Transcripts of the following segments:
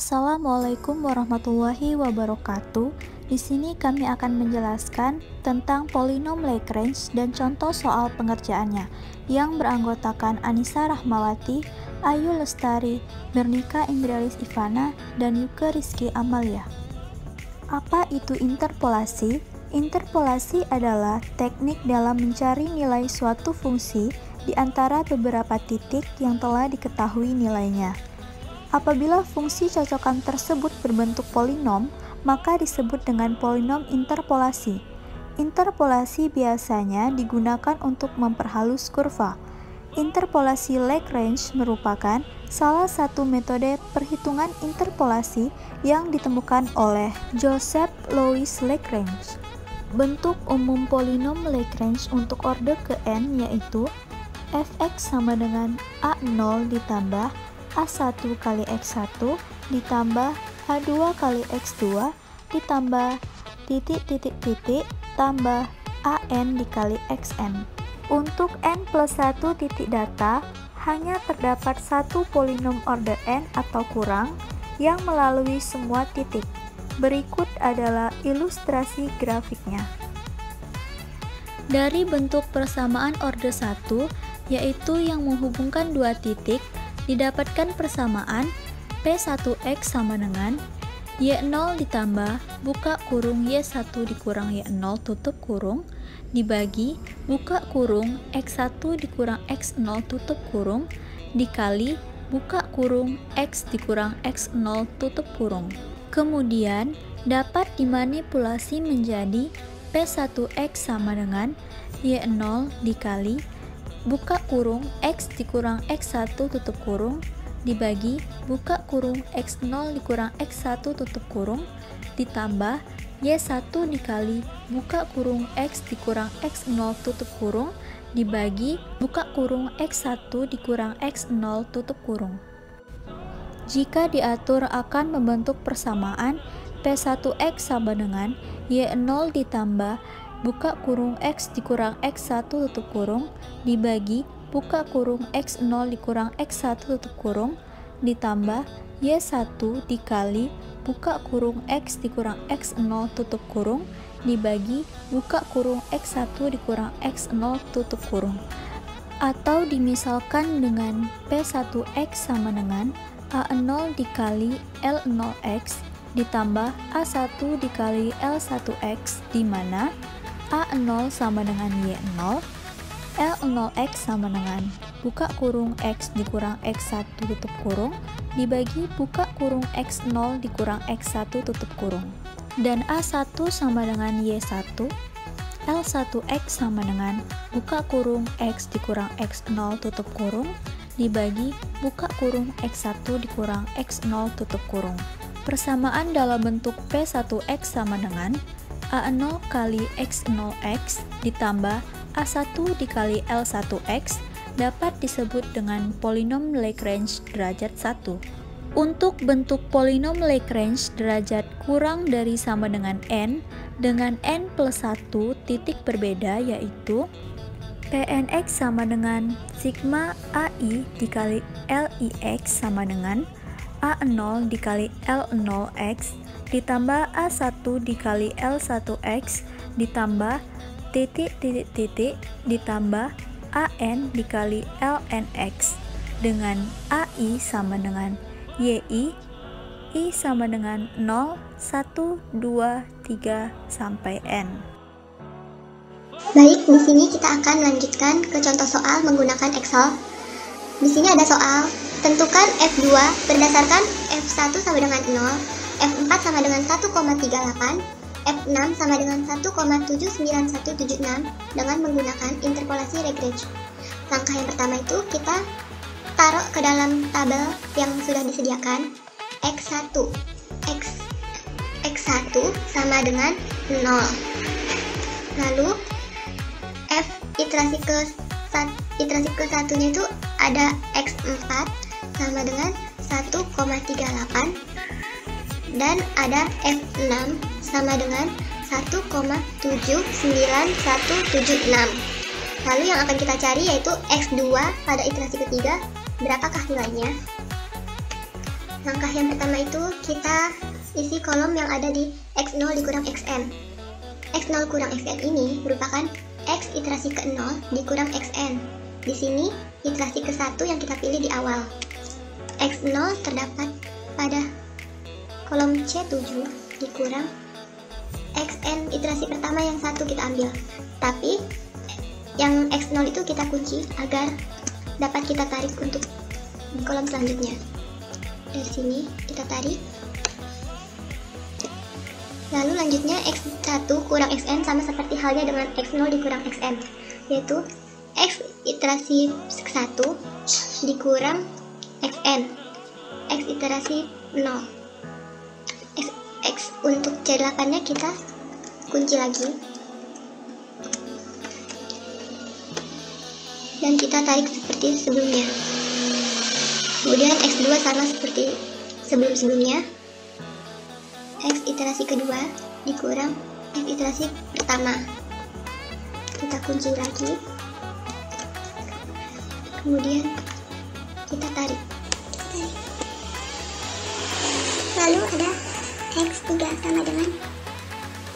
Assalamualaikum warahmatullahi wabarakatuh. Di sini kami akan menjelaskan tentang polinom Lagrange dan contoh soal pengerjaannya yang beranggotakan Anissa Rahmawati, Ayu Lestari, Bernika Indrialis Ivana, dan Yuke Rizky Amalia. Apa itu interpolasi? Interpolasi adalah teknik dalam mencari nilai suatu fungsi di antara beberapa titik yang telah diketahui nilainya. Apabila fungsi cocokan tersebut berbentuk polinom, maka disebut dengan polinom interpolasi. Interpolasi biasanya digunakan untuk memperhalus kurva. Interpolasi Lagrange merupakan salah satu metode perhitungan interpolasi yang ditemukan oleh Joseph Louis Lagrange. Bentuk umum polinom Lagrange untuk orde ke n yaitu fx sama dengan a0 ditambah a1 kali x1 ditambah a2 kali x2 ditambah titik tambah an dikali xn. Untuk n plus 1 titik data, hanya terdapat satu polinom orde n atau kurang yang melalui semua titik. Berikut adalah ilustrasi grafiknya. Dari bentuk persamaan orde 1, yaitu yang menghubungkan dua titik, didapatkan persamaan P1X sama dengan Y0 ditambah buka kurung Y1 dikurang Y0 tutup kurung dibagi buka kurung X1 dikurang X0 tutup kurung dikali buka kurung X dikurang X0 tutup kurung. Kemudian dapat dimanipulasi menjadi P1X sama dengan Y0 dikali buka kurung X dikurang X1 tutup kurung dibagi buka kurung X0 dikurang X1 tutup kurung ditambah Y1 dikali buka kurung X dikurang X0 tutup kurung dibagi buka kurung X1 dikurang X0 tutup kurung. Jika diatur akan membentuk persamaan P1X sama dengan Y0 ditambah buka kurung X dikurang X1 tutup kurung dibagi buka kurung X0 dikurang X1 tutup kurung ditambah Y1 dikali buka kurung X dikurang X0 tutup kurung dibagi buka kurung X1 dikurang X0 tutup kurung. Atau dimisalkan dengan P1X sama dengan A0 dikali L0X ditambah A1 dikali L1X di mana A0 sama dengan Y0, L0X sama dengan buka kurung X dikurang X1 tutup kurung dibagi buka kurung X0 dikurang X1 tutup kurung. Dan A1 sama dengan Y1, L1X sama dengan buka kurung X dikurang X0 tutup kurung dibagi buka kurung X1 dikurang X0 tutup kurung. Persamaan dalam bentuk P1X sama dengan A0 kali X0X ditambah A1 dikali L1X dapat disebut dengan polinom Lagrange derajat 1. Untuk bentuk polinom Lagrange derajat kurang dari sama dengan n dengan n plus 1 titik berbeda yaitu Pnx sama dengan sigma AI dikali Lix sama dengan A0 dikali L0x ditambah A1 dikali L1x ditambah titik ditambah AN dikali LNX dengan AI sama dengan YI, I sama dengan 0, 1, 2, 3, sampai N. Baik, di sini kita akan lanjutkan ke contoh soal menggunakan Excel. Di sini ada soal, tentukan F2 berdasarkan F1 sama dengan 0, F4 sama dengan 1,38, F6 sama dengan 1,79176 dengan menggunakan interpolasi Lagrange. Langkah yang pertama itu kita taruh ke dalam tabel yang sudah disediakan X1 X1 sama dengan 0. Lalu F iterasi ke satunya itu ada X4 sama dengan 1,38 dan ada F6 sama dengan 1,79176. Lalu yang akan kita cari yaitu X2 pada iterasi ketiga, berapakah nilainya? Langkah yang pertama itu kita isi kolom yang ada di X0 dikurang Xn. X0 kurang Xn ini merupakan X iterasi ke 0 dikurang Xn. Di sini iterasi ke 1 yang kita pilih di awal. X0 terdapat pada kolom C7 dikurang Xn iterasi pertama yang 1 kita ambil. Tapi yang X0 itu kita kunci agar dapat kita tarik untuk kolom selanjutnya. Dari sini kita tarik. Lalu lanjutnya X1 kurang Xn sama seperti halnya dengan X0 dikurang Xn, yaitu X iterasi 1 dikurang Xn, X iterasi 0. X untuk C8 nya kita kunci lagi dan kita tarik seperti sebelumnya. Kemudian X2 sama seperti sebelum-sebelumnya, X iterasi kedua dikurang X iterasi pertama. Kita kunci lagi. Kemudian kita tarik. Lalu ada X3 sama dengan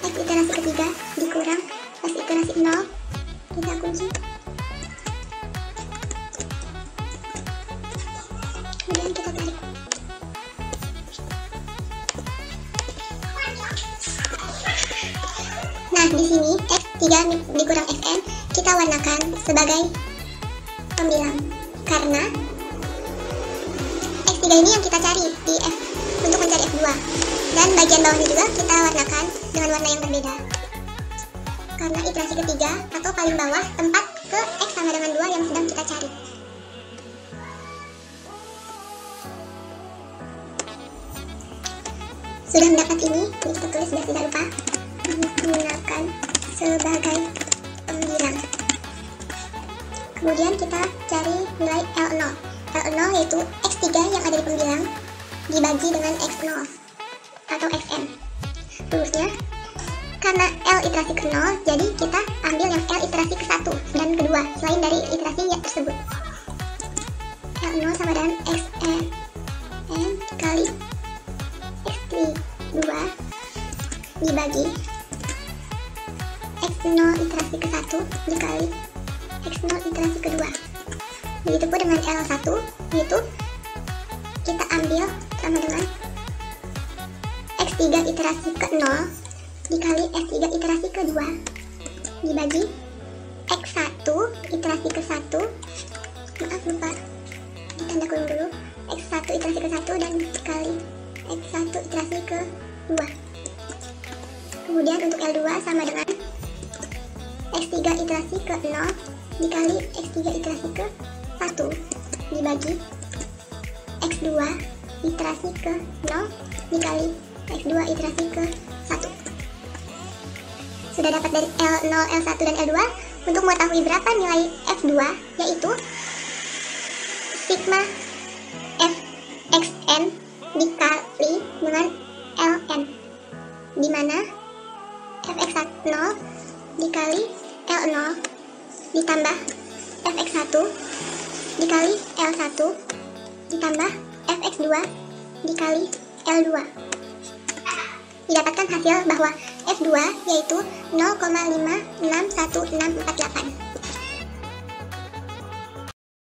X iterasi ketiga dikurang X iterasi 0. Kita kunci. Kemudian kita tarik. Nah, di sini X3 dikurang Xn kita warnakan sebagai pembilang, karena X3 ini yang kita cari di F untuk mencari F2, dan bagian bawahnya juga kita warnakan dengan warna yang berbeda, karena iterasi ketiga atau paling bawah tempat ke X sama dengan 2 yang sedang kita cari. Sudah mendapat ini kita tulis biar tidak lupa, menggunakan sebagai pembilang. Kemudian kita cari nilai L0. L0 yaitu X3 yang ada di pembilang dibagi dengan X0 atau Xn. Rumusnya, karena L iterasi ke 0, jadi kita ambil yang L iterasi ke 1 dan kedua selain dari iterasi yang tersebut. L0 sama dengan Xn kali X2 dibagi X0 iterasi ke 1 dikali X0 iterasi kedua. Begitupun dengan L1, yaitu kita ambil sama dengan X3 iterasi ke 0 dikali X3 iterasi ke 2 dibagi X1 iterasi ke 1, maaf lupa ditanda kurung dulu, X1 iterasi ke 1 dan dikali X1 iterasi ke 2. Kemudian untuk L2 sama dengan X3 iterasi ke 0 dikali X3 iterasi ke 1 dibagi X2 iterasi ke 0 dikali X2 iterasi ke 1. Sudah dapat dari L0, L1, dan L2. Untuk mengetahui berapa nilai F2, yaitu sigma Fxn dikali dengan Ln, di mana Fx1 dikali L0 ditambah Fx1 dikali L1 ditambah Fx2 dikali L2. Didapatkan hasil bahwa F2 yaitu 0,56168.